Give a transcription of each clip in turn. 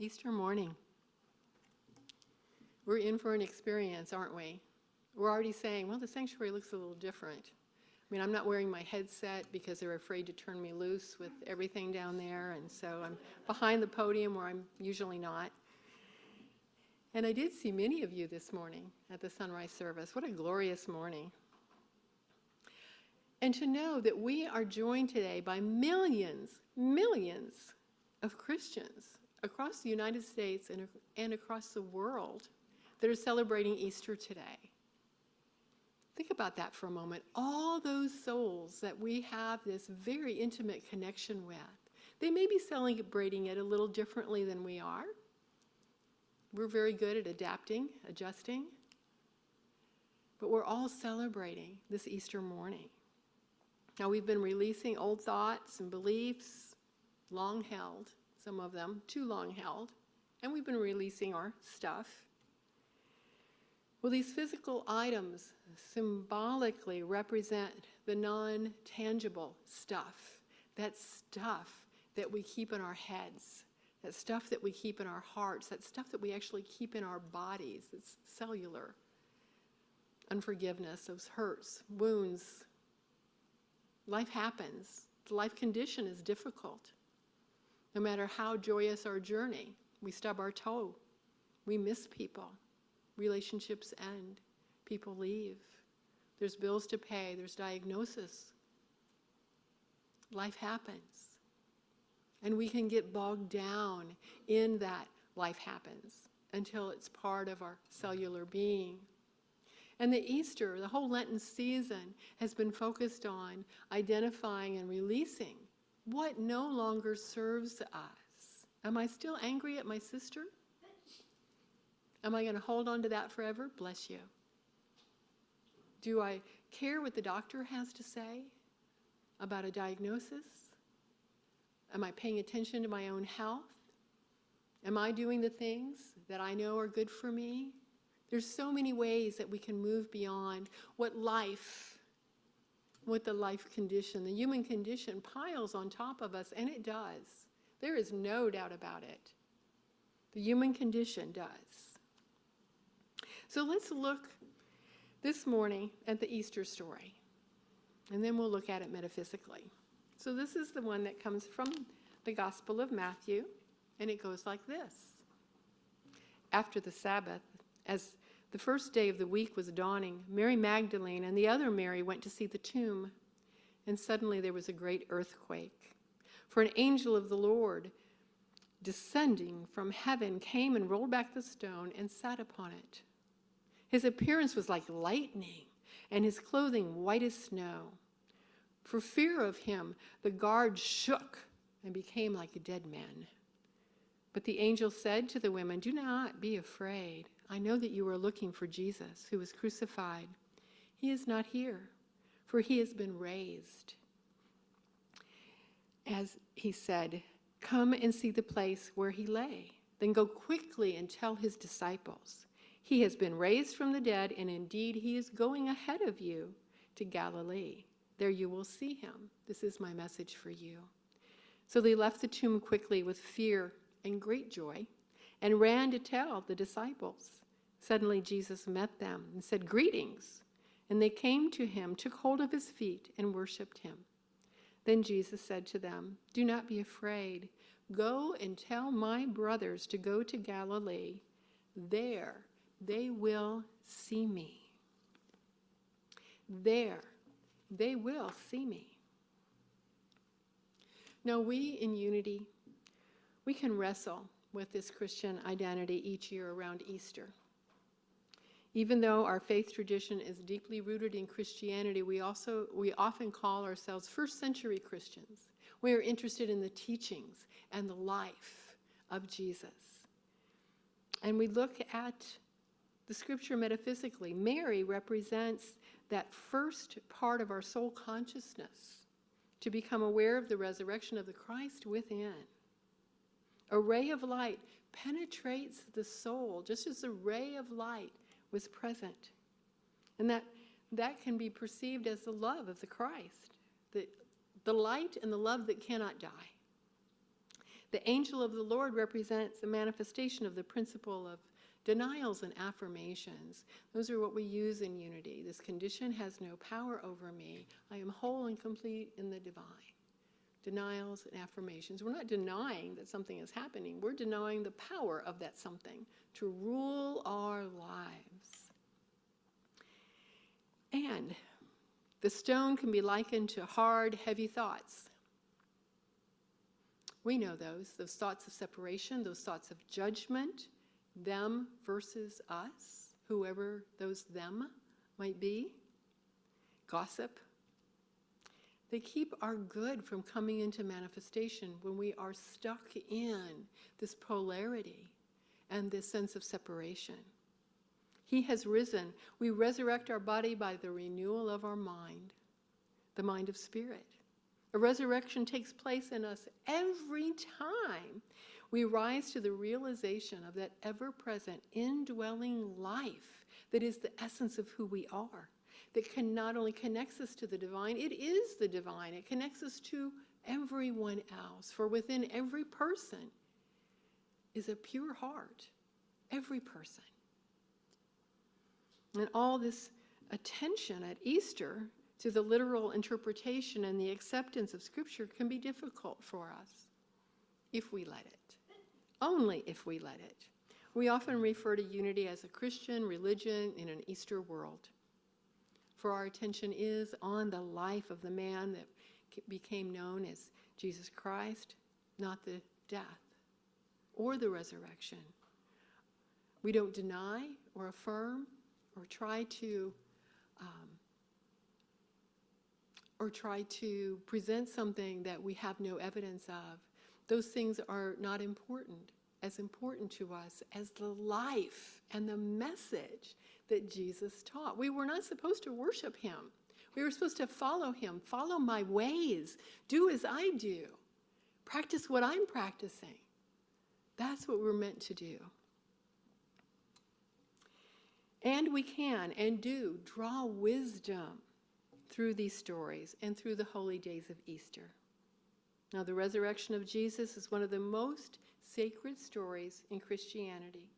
Easter morning. We're in for an experience, aren't we? We're already saying, well, the sanctuary looks a little different. I mean, I'm not wearing my headset because they're afraid to turn me loose with everything down there, and so I'm behind the podium where I'm usually not. And I did see many of you this morning at the sunrise service. What a glorious morning. And to know that we are joined today by millions of Christians across the United States and across the world that are celebrating Easter today. Think about that for a moment. All those souls that we have this very intimate connection with, they may be celebrating it a little differently than we are. We're very good at adapting, adjusting, but we're all celebrating this Easter morning. Now, we've been releasing old thoughts and beliefs, long held, some of them too long held, and we've been releasing our stuff. Well, these physical items symbolically represent the non-tangible stuff that we keep in our heads, that stuff that we keep in our hearts, that stuff that we actually keep in our bodies. It's cellular. Unforgiveness, those hurts, wounds. Life happens. The life condition is difficult. No matter how joyous our journey, we stub our toe. We miss people. Relationships end. People leave. There's bills to pay. There's diagnosis. Life happens. And we can get bogged down in that life happens until it's part of our cellular being. And the Easter, the whole Lenten season, has been focused on identifying and releasing what no longer serves us. Am I still angry at my sister? Am I going to hold on to that forever? Bless you. Do I care what the doctor has to say about a diagnosis? Am I paying attention to my own health? Am I doing the things that I know are good for me? There's so many ways that we can move beyond what the life condition, the human condition piles on top of us, and it does. There is no doubt about it. The human condition does. So let's look this morning at the Easter story, and then we'll look at it metaphysically. So this is the one that comes from the Gospel of Matthew, and it goes like this. After the Sabbath, as the first day of the week was dawning, Mary Magdalene and the other Mary went to see the tomb, and suddenly there was a great earthquake. For an angel of the Lord, descending from heaven, came and rolled back the stone and sat upon it. His appearance was like lightning, and his clothing white as snow. For fear of him, the guard shook and became like a dead man. But the angel said to the women, "Do not be afraid. I know that you are looking for Jesus, who was crucified. He is not here, for he has been raised. As he said, come and see the place where he lay. Then go quickly and tell his disciples, he has been raised from the dead, and indeed he is going ahead of you to Galilee. There you will see him. This is my message for you." So they left the tomb quickly with fear and great joy, and ran to tell the disciples. Suddenly Jesus met them and said, "Greetings." And they came to him, took hold of his feet, and worshipped him. Then Jesus said to them, "Do not be afraid. Go and tell my brothers to go to Galilee. There they will see me. There they will see me." Now we in Unity, we can wrestle with this Christian identity each year around Easter. Even though our faith tradition is deeply rooted in Christianity, we often call ourselves first-century Christians. We are interested in the teachings and the life of Jesus. And we look at the scripture metaphysically. Mary represents that first part of our soul consciousness to become aware of the resurrection of the Christ within. A ray of light penetrates the soul, just as a ray of light was present. And that can be perceived as the love of the Christ, the light and the love that cannot die. The angel of the Lord represents the manifestation of the principle of denials and affirmations. Those are what we use in unity. This condition has no power over me. I am whole and complete in the divine. Denials and affirmations. We're not denying that something is happening. We're denying the power of that something to rule our lives. And the stone can be likened to hard, heavy thoughts. We know those thoughts of separation, those thoughts of judgment, them versus us, whoever those them might be, gossip. They keep our good from coming into manifestation when we are stuck in this polarity and this sense of separation. He has risen. We resurrect our body by the renewal of our mind, the mind of spirit. A resurrection takes place in us every time we rise to the realization of that ever-present, indwelling life that is the essence of who we are, that can not only connects us to the divine, it is the divine. It connects us to everyone else. For within every person is a pure heart. Every person. And all this attention at Easter to the literal interpretation and the acceptance of Scripture can be difficult for us if we let it. Only if we let it. We often refer to unity as a Christian religion in an Easter world. For our attention is on the life of the man that became known as Jesus Christ, not the death or the resurrection. We don't deny or affirm or try to present something that we have no evidence of. Those things are not important, as important to us as the life and the message that Jesus taught. We were not supposed to worship him. We were supposed to follow him, follow my ways, do as I do, practice what I'm practicing. That's what we're meant to do. And we can and do draw wisdom through these stories and through the holy days of Easter. Now, the resurrection of Jesus is one of the most sacred stories in Christianity.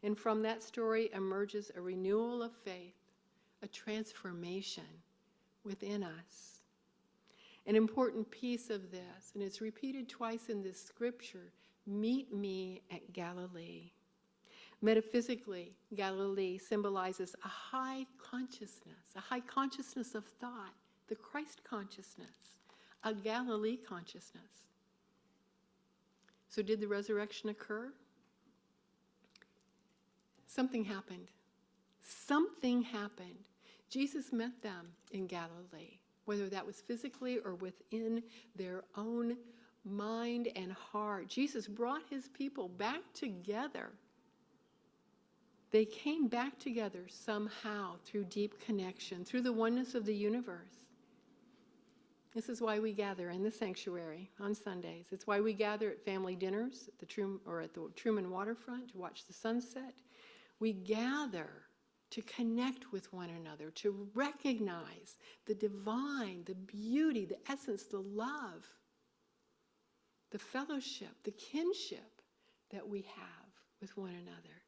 And from that story emerges a renewal of faith, a transformation within us. An important piece of this, and it's repeated twice in this scripture, meet me at Galilee. Metaphysically, Galilee symbolizes a high consciousness of thought, the Christ consciousness, a Galilee consciousness. So did the resurrection occur? Something happened. Something happened. Jesus met them in Galilee, whether that was physically or within their own mind and heart. Jesus brought his people back together. They came back together somehow through deep connection, through the oneness of the universe. This is why we gather in the sanctuary on Sundays. It's why we gather at family dinners at the Truman waterfront to watch the sunset. We gather to connect with one another, to recognize the divine, the beauty, the essence, the love, the fellowship, the kinship that we have with one another.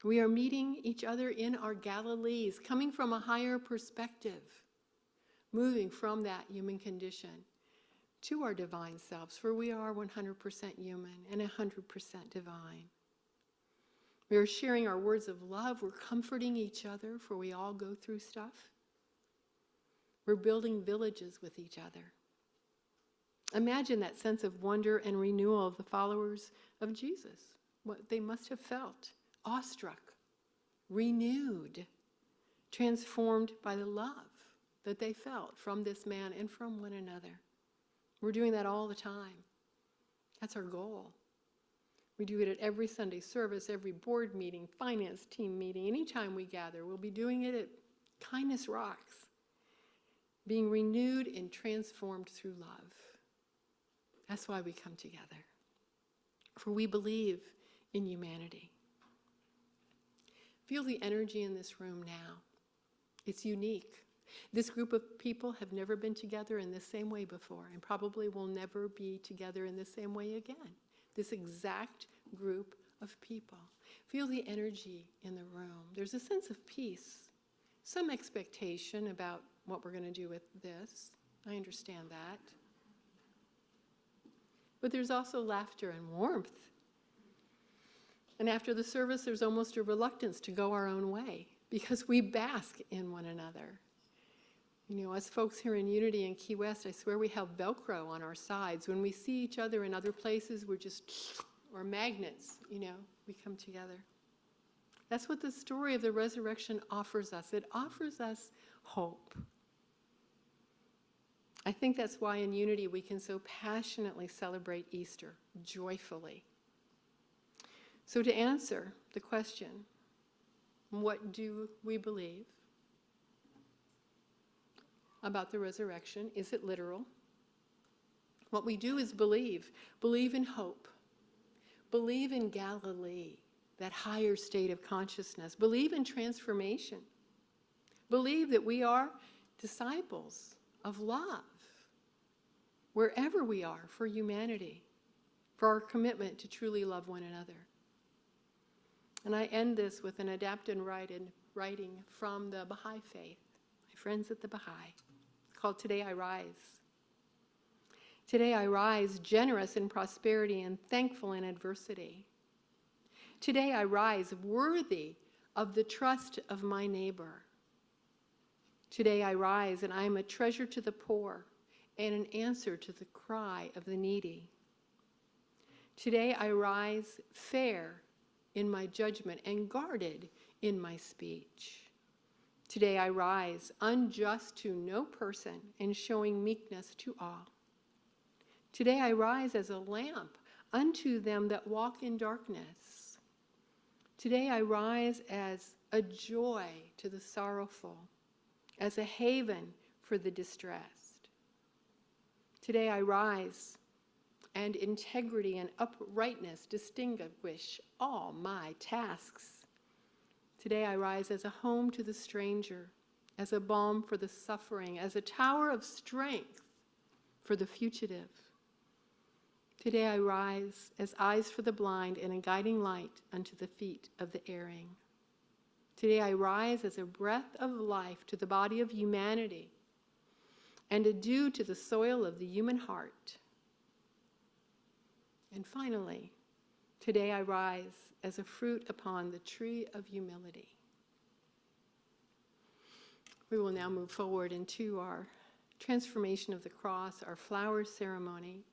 We are meeting each other in our Galilees, coming from a higher perspective, moving from that human condition to our divine selves, for we are 100% human and 100% divine. We are sharing our words of love. We're comforting each other, for we all go through stuff. We're building villages with each other. Imagine that sense of wonder and renewal of the followers of Jesus, what they must have felt. Awestruck, renewed, transformed by the love that they felt from this man and from one another. We're doing that all the time. That's our goal. We do it at every Sunday service, every board meeting, finance team meeting. Anytime we gather, we'll be doing it at Kindness Rocks, being renewed and transformed through love. That's why we come together. For we believe in humanity. Feel the energy in this room now. It's unique. This group of people have never been together in the same way before, and probably will never be together in the same way again. This exact group of people. Feel the energy in the room. There's a sense of peace, some expectation about what we're going to do with this. I understand that. But there's also laughter and warmth. And after the service, there's almost a reluctance to go our own way because we bask in one another. You know, us folks here in Unity in Key West, I swear we have Velcro on our sides. When we see each other in other places, we're just, or magnets, you know, we come together. That's what the story of the resurrection offers us. It offers us hope. I think that's why in Unity we can so passionately celebrate Easter, joyfully. So to answer the question, what do we believe about the resurrection? Is it literal? What we do is believe in hope, believe in Galilee, that higher state of consciousness, believe in transformation, believe that we are disciples of love, wherever we are, for humanity, for our commitment to truly love one another. And I end this with an adapted writing from the Baha'i faith, my friends at the Baha'i. It's called Today I Rise. Today I rise generous in prosperity and thankful in adversity. Today I rise worthy of the trust of my neighbor. Today I rise and I am a treasure to the poor and an answer to the cry of the needy. Today I rise fair in my judgment and guarded in my speech. Today I rise unjust to no person and showing meekness to all. Today I rise as a lamp unto them that walk in darkness. Today I rise as a joy to the sorrowful, as a haven for the distressed. Today I rise, and integrity and uprightness distinguish all my tasks. Today I rise as a home to the stranger, as a balm for the suffering, as a tower of strength for the fugitive. Today I rise as eyes for the blind and a guiding light unto the feet of the erring. Today I rise as a breath of life to the body of humanity and a dew to the soil of the human heart. And finally, today I rise as a fruit upon the tree of humility. We will now move forward into our transformation of the cross, our flower ceremony.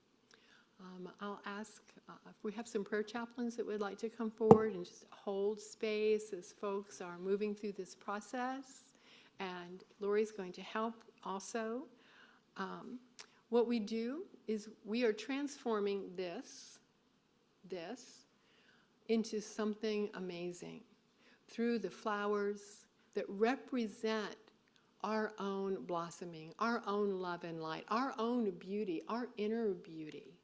I'll ask if we have some prayer chaplains that would like to come forward and just hold space as folks are moving through this process. And Lori's going to help also. What we do is we are transforming this into something amazing through the flowers that represent our own blossoming, our own love and light, our own beauty, our inner beauty.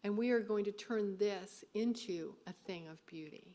And we are going to turn this into a thing of beauty.